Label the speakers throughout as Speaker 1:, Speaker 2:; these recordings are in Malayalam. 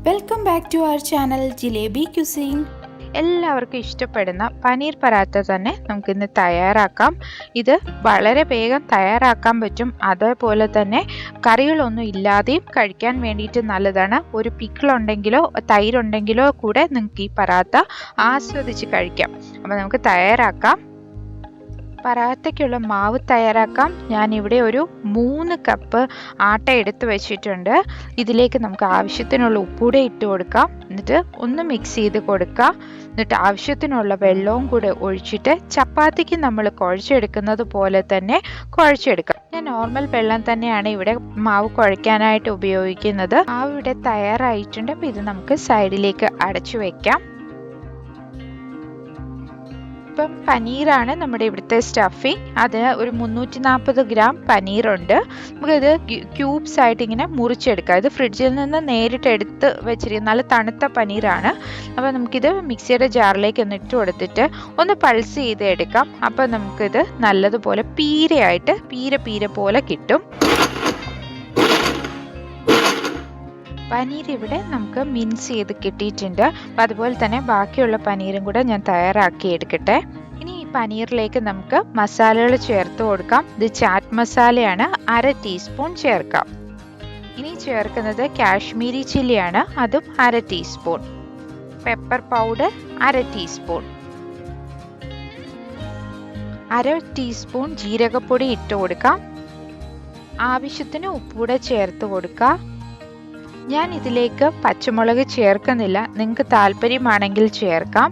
Speaker 1: Welcome back to our channel Jalebi cuisine.
Speaker 2: എല്ലാവർക്കും ഇഷ്ടപ്പെടുന്ന പനീർ പരാത്ത തന്നെ നമുക്കിന്ന് തയ്യാറാക്കാം. ഇത് വളരെ വേഗം തയ്യാറാക്കാൻ പറ്റും. അതേപോലെ തന്നെ കറികളൊന്നും ഇല്ലാതെയും കഴിക്കാൻ വേണ്ടിയിട്ട് നല്ലതാണ്. ഒരു പിക്കിളുണ്ടെങ്കിലോ തൈരുണ്ടെങ്കിലോ കൂടെ നിങ്ങൾക്ക് ഈ പരാത്ത ആസ്വദിച്ച് കഴിക്കാം. അപ്പോൾ നമുക്ക് തയ്യാറാക്കാം. പരാത്തയ്ക്കുള്ള മാവ് തയ്യാറാക്കാം. ഞാനിവിടെ ഒരു 3 കപ്പ് ആട്ട എടുത്ത് വെച്ചിട്ടുണ്ട്. ഇതിലേക്ക് നമുക്ക് ആവശ്യത്തിനുള്ള ഉപ്പൂടെ ഇട്ട് കൊടുക്കാം. എന്നിട്ട് ഒന്ന് മിക്സ് ചെയ്ത് കൊടുക്കാം. എന്നിട്ട് ആവശ്യത്തിനുള്ള വെള്ളവും കൂടെ ഒഴിച്ചിട്ട് ചപ്പാത്തിക്ക് നമ്മൾ കുഴച്ചെടുക്കുന്നത് പോലെ തന്നെ കുഴച്ചെടുക്കാം. ഞാൻ നോർമൽ വെള്ളം തന്നെയാണ് ഇവിടെ മാവ് കുഴയ്ക്കാനായിട്ട് ഉപയോഗിക്കുന്നത്. മാവ് ഇവിടെ തയ്യാറായിട്ടുണ്ട്. അപ്പോൾ ഇത് നമുക്ക് സൈഡിലേക്ക് അടച്ചു വെക്കാം. ഇപ്പം പനീറാണ് നമ്മുടെ ഇവിടുത്തെ സ്റ്റഫിങ്. അത് ഒരു 340 ഗ്രാം പനീറുണ്ട്. നമുക്കിത് ക്യൂബ്സ് ആയിട്ട് ഇങ്ങനെ മുറിച്ചെടുക്കാം. ഇത് ഫ്രിഡ്ജിൽ നിന്ന് നേരിട്ട് എടുത്ത് വെച്ചിരിക്കുന്ന നല്ല തണുത്ത പനീറാണ്. അപ്പോൾ നമുക്കിത് മിക്സിയുടെ ജാറിലേക്ക് ഒന്ന് ഇട്ട് കൊടുത്തിട്ട് ഒന്ന് പൾസ് ചെയ്ത് എടുക്കാം. അപ്പോൾ നമുക്കിത് നല്ലതുപോലെ പീര പോലെ കിട്ടും. പനീർ ഇവിടെ നമുക്ക് മിൻസ് ചെയ്ത് കിട്ടിയിട്ടുണ്ട്. അപ്പോൾ അതുപോലെ തന്നെ ബാക്കിയുള്ള പനീറും കൂടെ ഞാൻ തയ്യാറാക്കി എടുക്കട്ടെ. ഇനി ഈ പനീറിലേക്ക് നമുക്ക് മസാലകൾ ചേർത്ത് കൊടുക്കാം. ഇത് ചാറ്റ് മസാലയാണ്, 1/2 ടീസ്പൂൺ ചേർക്കാം. ഇനി ചേർക്കുന്നത് കാശ്മീരി ചില്ലിയാണ്, അതും 1/2 teaspoon. Pepper powder 1/2 teaspoon. 1/2 teaspoon ജീരകപ്പൊടി ഇട്ട് കൊടുക്കാം. ആവശ്യത്തിന് ഉപ്പൂടെ ചേർത്ത് കൊടുക്കാം. ഞാൻ ഇതിലേക്ക് പച്ചമുളക് ചേർക്കുന്നില്ല, നിങ്ങൾക്ക് താല്പര്യമാണെങ്കിൽ ചേർക്കാം.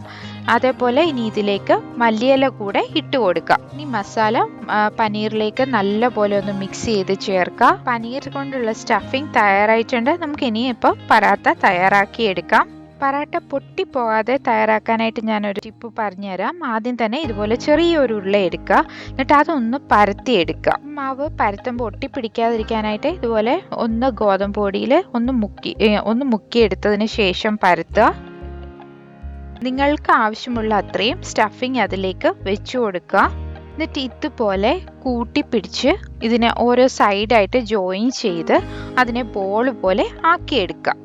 Speaker 2: അതേപോലെ ഇനി ഇതിലേക്ക് മല്ലിയില കൂടെ ഇട്ട് കൊടുക്കാം. ഇനി മസാല പനീറിലേക്ക് നല്ലപോലെ ഒന്ന് മിക്സ് ചെയ്ത് ചേർക്കാം. പനീർ കൊണ്ടുള്ള സ്റ്റഫിങ് തയ്യാറായിട്ടുണ്ട്. നമുക്ക് ഇനി ഇപ്പോൾ പരാത്ത തയ്യാറാക്കി എടുക്കാം. പറാട്ട പൊട്ടിപ്പോകാതെ തയ്യാറാക്കാനായിട്ട് ഞാനൊരു ടിപ്പ് പറഞ്ഞുതരാം. ആദ്യം തന്നെ ഇതുപോലെ ചെറിയൊരു ഉരുള എടുക്കുക. എന്നിട്ട് അതൊന്ന് പരത്തിയെടുക്കുക. മാവ് പരത്തുമ്പോൾ ഒട്ടിപ്പിടിക്കാതിരിക്കാനായിട്ട് ഇതുപോലെ ഒന്ന് ഗോതമ്പ് പൊടിയിൽ ഒന്ന് മുക്കിയെടുത്തതിന് ശേഷം പരത്തുക. നിങ്ങൾക്ക് ആവശ്യമുള്ള അത്രയും സ്റ്റഫിങ് അതിലേക്ക് വെച്ചു കൊടുക്കുക. എന്നിട്ട് ഇതുപോലെ കൂട്ടിപ്പിടിച്ച് ഇതിനെ ഓരോ സൈഡായിട്ട് ജോയിൻ ചെയ്ത് അതിനെ ബോൾ പോലെ ആക്കിയെടുക്കുക.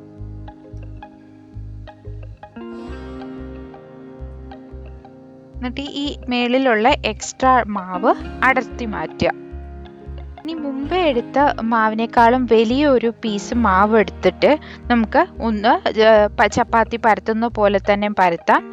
Speaker 2: എന്നിട്ട് ഈ മേളിലുള്ള എക്സ്ട്രാ മാവ് അടർത്തി മാറ്റുക. ഇനി മുമ്പേ എടുത്ത മാവിനേക്കാളും വലിയൊരു പീസ് മാവ് എടുത്തിട്ട് നമുക്ക് ഒന്ന് ചപ്പാത്തി പരത്തുന്ന പോലെ തന്നെ പരത്താം.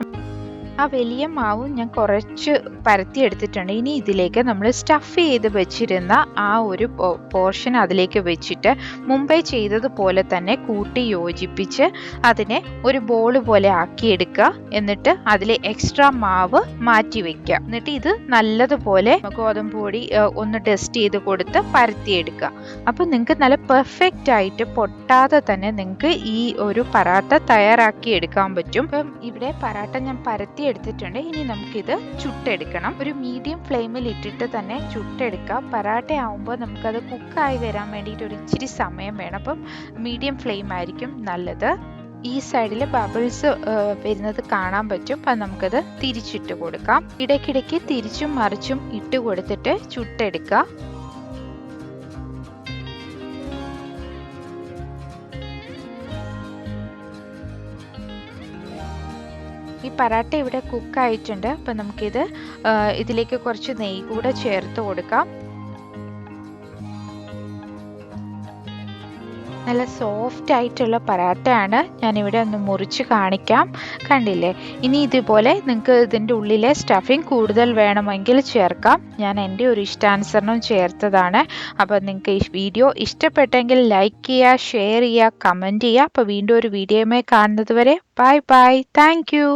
Speaker 2: ആ വലിയ മാവ് ഞാൻ കുറച്ച് പരത്തി എടുത്തിട്ടുണ്ട്. ഇനി ഇതിലേക്ക് നമ്മൾ സ്റ്റഫ് ചെയ്ത് വെച്ചിരുന്ന ആ ഒരു പോർഷൻ അതിലേക്ക് വെച്ചിട്ട് മുമ്പേ ചെയ്തതുപോലെ തന്നെ കൂട്ടി യോജിപ്പിച്ച് അതിനെ ഒരു ബോൾ പോലെ ആക്കിയെടുക്കുക. എന്നിട്ട് അതിലെ എക്സ്ട്രാ മാവ് മാറ്റി വെക്കുക. എന്നിട്ട് ഇത് നല്ലതുപോലെ ഗോതമ്പ് പൊടി ഒന്ന് ടെസ്റ്റ് ചെയ്ത് കൊടുത്ത് പരത്തിയെടുക്കുക. അപ്പോൾ നിങ്ങൾക്ക് നല്ല പെർഫെക്റ്റ് ആയിട്ട് പൊട്ടാതെ തന്നെ നിങ്ങൾക്ക് ഈ ഒരു പറാത്ത തയ്യാറാക്കി എടുക്കാൻ പറ്റും. ഇപ്പം ഇവിടെ പറാട്ട ഞാൻ പരത്തി എടുത്തിട്ടുണ്ട്. ഇനി നമുക്കിത് ചുട്ടെടുക്കണം. ഒരു മീഡിയം ഫ്ലെയിമിൽ ഇട്ടിട്ട് തന്നെ ചുട്ടെടുക്കാം. പറാട്ട ആവുമ്പോൾ നമുക്കത് കുക്കായി വരാൻ വേണ്ടിയിട്ട് ഒരു ഇച്ചിരി സമയം വേണം. അപ്പം മീഡിയം ഫ്ലെയിം ആയിരിക്കും നല്ലത്. ഈ സൈഡിൽ ബബിൾസ് വരുന്നത് കാണാൻ പറ്റും. അപ്പം നമുക്കത് തിരിച്ചിട്ട് കൊടുക്കാം. ഇടയ്ക്കിടയ്ക്ക് തിരിച്ചും മറിച്ചും ഇട്ട് കൊടുത്തിട്ട് ചുട്ടെടുക്കുക. ഈ പറാട്ട ഇവിടെ കുക്കായിട്ടുണ്ട്. അപ്പം നമുക്കിത് ഇതിലേക്ക് കുറച്ച് നെയ്യ് കൂടെ ചേർത്ത് കൊടുക്കാം. നല്ല സോഫ്റ്റ് ആയിട്ടുള്ള പറാട്ടയാണ്. ഞാനിവിടെ ഒന്ന് മുറിച്ച് കാണിക്കാം. കണ്ടില്ലേ? ഇനി ഇതുപോലെ നിങ്ങൾക്ക് ഇതിൻ്റെ ഉള്ളിലെ സ്റ്റഫിങ് കൂടുതൽ വേണമെങ്കിൽ ചേർക്കാം. ഞാൻ എൻ്റെ ഒരു ഇഷ്ടാനുസരണം ചേർത്തതാണ്. അപ്പോൾ നിങ്ങൾക്ക് ഈ വീഡിയോ ഇഷ്ടപ്പെട്ടെങ്കിൽ ലൈക്ക് ചെയ്യുക, ഷെയർ ചെയ്യുക, കമൻറ്റ് ചെയ്യുക. അപ്പോൾ വീണ്ടും ഒരു വീഡിയോയുമായി കാണുന്നത് വരെ ബൈ ബൈ. Thank you.